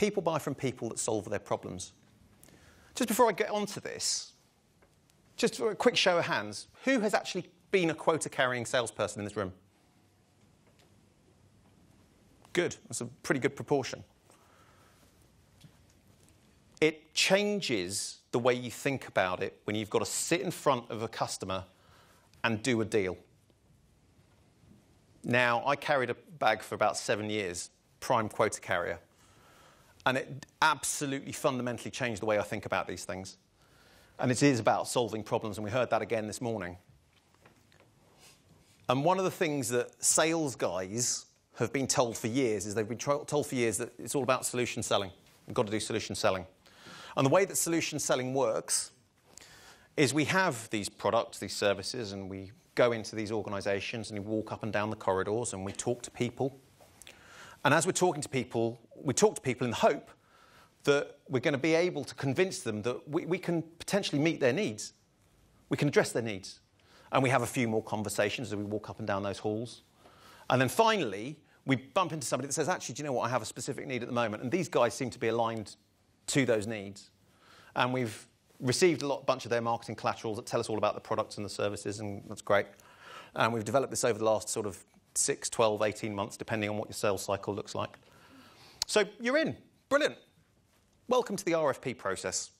people buy from people that solve their problems. Just before I get onto this, just for a quick show of hands, who has actually been a quota-carrying salesperson in this room? Good. That's a pretty good proportion. It changes the way you think about it when you've got to sit in front of a customer and do a deal. Now, I carried a bag for about 7 years, prime quota carrier. And it absolutely fundamentally changed the way I think about these things. And it is about solving problems, and we heard that again this morning. And one of the things that sales guys have been told for years is they've been told for years that it's all about solution selling. We've got to do solution selling. And the way that solution selling works is we have these products, these services, and we go into these organizations and we walk up and down the corridors and we talk to people. And as we're talking to people, we talk to people in the hope that we're going to be able to convince them that we can potentially meet their needs. We can address their needs. And we have a few more conversations as we walk up and down those halls. And then finally, we bump into somebody that says, actually, do you know what, I have a specific need at the moment. And these guys seem to be aligned to those needs. And we've received a bunch of their marketing collaterals that tell us all about the products and the services, and that's great. And we've developed this over the last sort of 6, 12, 18 months, depending on what your sales cycle looks like. So you're in. Brilliant. Welcome to the RFP process.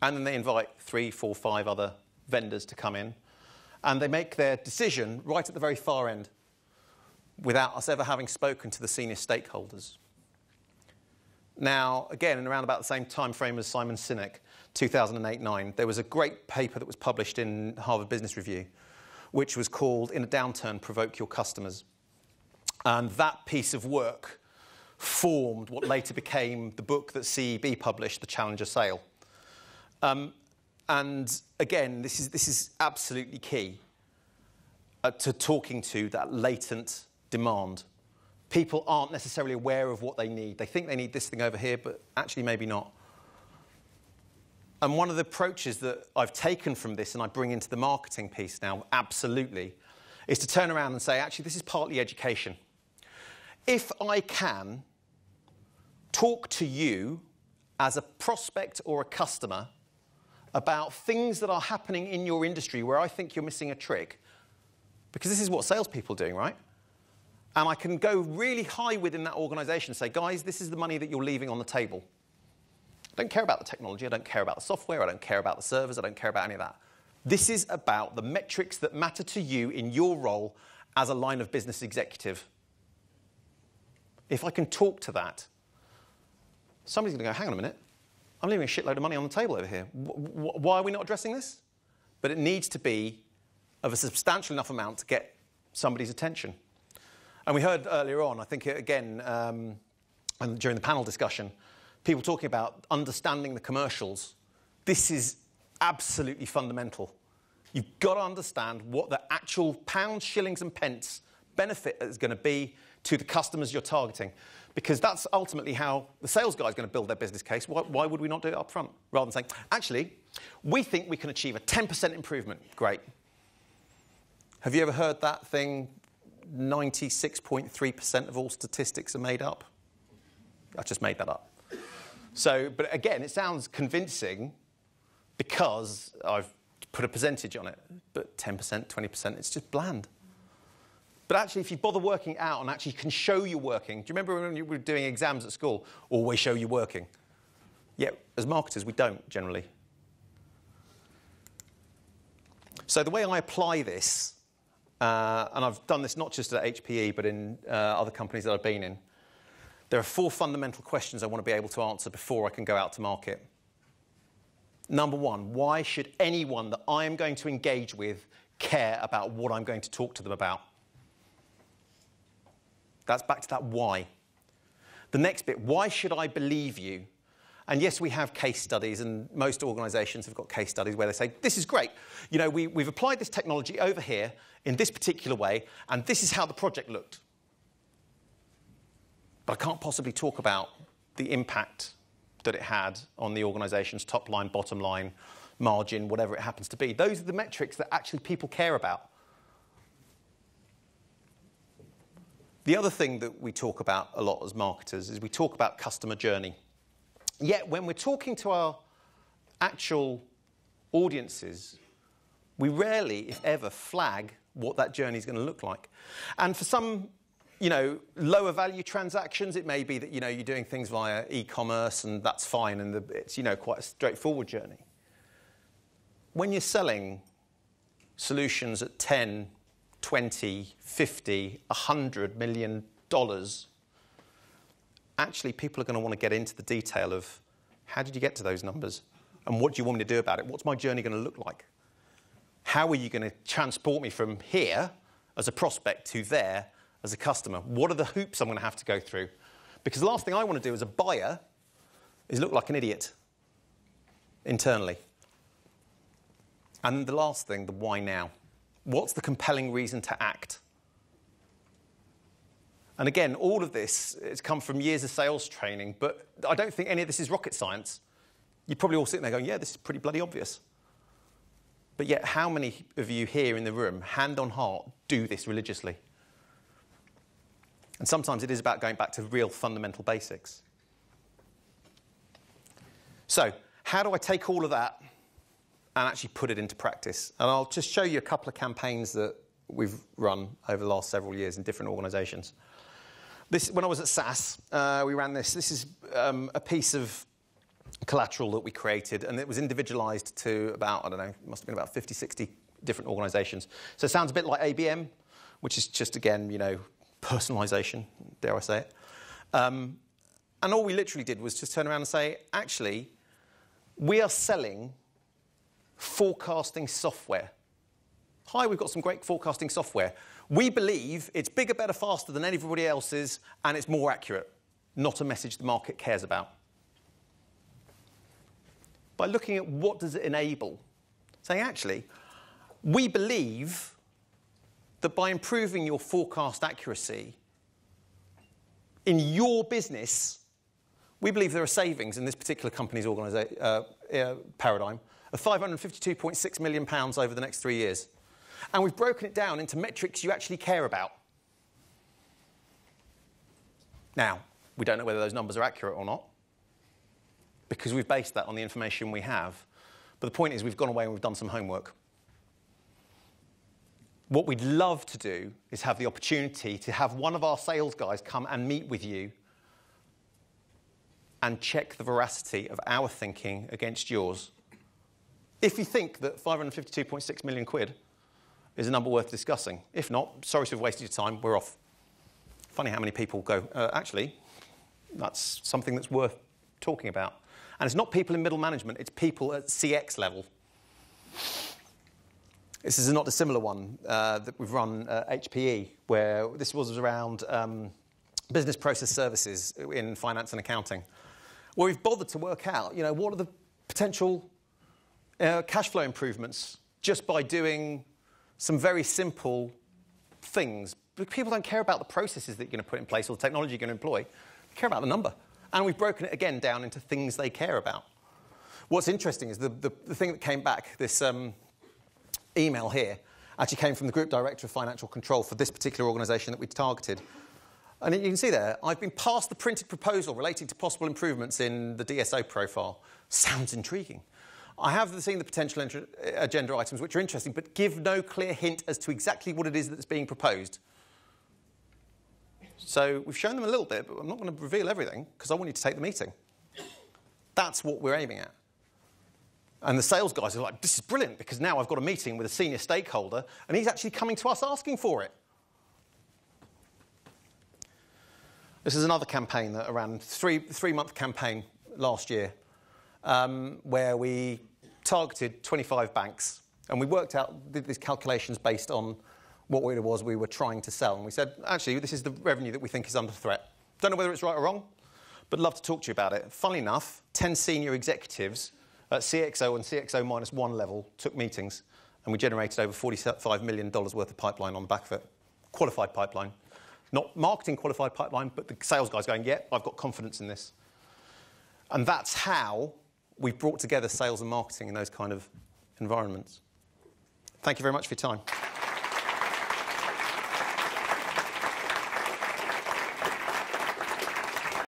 And then they invite 3, 4, 5 other vendors to come in, and they make their decision right at the very far end without us ever having spoken to the senior stakeholders. Now, again, in around about the same time frame as Simon Sinek, 2008-9, there was a great paper that was published in Harvard Business Review, which was called In a Downturn, Provoke Your Customers. And that piece of work formed what later became the book that CEB published, The Challenger Sale. And again, this is absolutely key to talking to that latent demand. People aren't necessarily aware of what they need. They think they need this thing over here, but actually maybe not. And one of the approaches that I've taken from this and I bring into the marketing piece now, absolutely, is to turn around and say, actually, this is partly education. If I can talk to you as a prospect or a customer about things that are happening in your industry where I think you're missing a trick, because this is what salespeople are doing, right? And I can go really high within that organization and say, guys, this is the money that you're leaving on the table. I don't care about the technology. I don't care about the software. I don't care about the servers. I don't care about any of that. This is about the metrics that matter to you in your role as a line of business executive. If I can talk to that, somebody's going to go, hang on a minute. I'm leaving a shitload of money on the table over here. Why are we not addressing this? But it needs to be of a substantial enough amount to get somebody's attention. And we heard earlier on, I think, again, and during the panel discussion, people talking about understanding the commercials. This is absolutely fundamental. You've got to understand what the actual pounds, shillings, and pence benefit is going to be to the customers you're targeting. Because that's ultimately how the sales guy is going to build their business case. Why would we not do it up front? Rather than saying, actually, we think we can achieve a 10% improvement. Great. Have you ever heard that thing, 96.3% of all statistics are made up? I just made that up. So, but again, it sounds convincing because I've put a percentage on it. But 10%, 20%, it's just bland. But actually, if you bother working it out and actually can show you're working, do you remember when you were doing exams at school? Always show you're working. Yeah, as marketers, we don't generally. So the way I apply this, and I've done this not just at HPE, but in other companies that I've been in, there are 4 fundamental questions I want to be able to answer before I can go out to market. Number 1, why should anyone that I am going to engage with care about what I'm going to talk to them about? That's back to that why. The next bit, why should I believe you? And yes, we have case studies, and most organizations have got case studies where they say, this is great. You know, we've applied this technology over here in this particular way, and this is how the project looked. But I can't possibly talk about the impact that it had on the organization's top line, bottom line, margin, whatever it happens to be. Those are the metrics that actually people care about. The other thing that we talk about a lot as marketers is we talk about customer journey. Yet when we're talking to our actual audiences, we rarely, if ever, flag what that journey is going to look like. And for some, lower value transactions, it may be that, you're doing things via e-commerce and that's fine and it's, quite a straightforward journey. When you're selling solutions at 10, 20, 50, $100 million, actually people are going to want to get into the detail of how did you get to those numbers and what do you want me to do about it? What's my journey going to look like? How are you going to transport me from here as a prospect to there as a customer? What are the hoops I'm going to have to go through? Because the last thing I want to do as a buyer is look like an idiot internally. And the last thing, the why now. What's the compelling reason to act? And again, all of this, it's come from years of sales training, but I don't think any of this is rocket science. You're probably all sitting there going, yeah, this is pretty bloody obvious. But yet, how many of you here in the room, hand on heart, do this religiously? And sometimes it is about going back to real fundamental basics. So, how do I take all of that and actually put it into practice? And I'll just show you a couple of campaigns that we've run over the last several years in different organisations. When I was at SAAS, we ran this. This is a piece of collateral that we created, and it was individualised to about, it must have been about 50, 60 different organisations. So it sounds a bit like ABM, which is just, again, personalisation, dare I say it. And all we literally did was just turn around and say, actually, we are selling forecasting software. Hi, we've got some great forecasting software. We believe it's bigger, better, faster than everybody else's, and it's more accurate. Not a message the market cares about. By looking at what does it enable, saying, actually, we believe that by improving your forecast accuracy in your business, we believe there are savings in this particular company's paradigm of £552.6 million over the next 3 years. And we've broken it down into metrics you actually care about. Now, we don't know whether those numbers are accurate or not, because we've based that on the information we have. But the point is we've gone away and we've done some homework. What we'd love to do is have the opportunity to have one of our sales guys come and meet with you and check the veracity of our thinking against yours. If you think that 552.6 million quid is a number worth discussing. If not, sorry to have wasted your time, we're off. Funny how many people go, actually, that's something that's worth talking about. And it's not people in middle management, it's people at CX level. This is a not dissimilar one that we've run at HPE, where this was around business process services in finance and accounting, where we've bothered to work out, what are the potential cash flow improvements just by doing some very simple things. People don't care about the processes that you're going to put in place or the technology you're going to employ. They care about the number. And we've broken it again down into things they care about. What's interesting is the thing that came back, this email here, actually came from the Group Director of Financial Control for this particular organisation that we targeted. And you can see there, I've been passed the printed proposal relating to possible improvements in the DSO profile. Sounds intriguing. I have seen the potential agenda items, which are interesting, but give no clear hint as to exactly what it is that's being proposed. So we've shown them a little bit, but I'm not going to reveal everything because I want you to take the meeting. That's what we're aiming at. And the sales guys are like, this is brilliant because now I've got a meeting with a senior stakeholder and he's actually coming to us asking for it. This is another campaign that ran, three-month campaign last year, where we targeted 25 banks. And we did these calculations based on what it was we were trying to sell. And we said, actually, this is the revenue that we think is under threat. Don't know whether it's right or wrong, but love to talk to you about it. Funnily enough, 10 senior executives at CXO and CXO -1 level took meetings, and we generated over $45 million worth of pipeline on the back of it. Qualified pipeline. Not marketing qualified pipeline, but the sales guys going, yeah, I've got confidence in this. And that's how we've brought together sales and marketing in those kind of environments. Thank you very much for your time.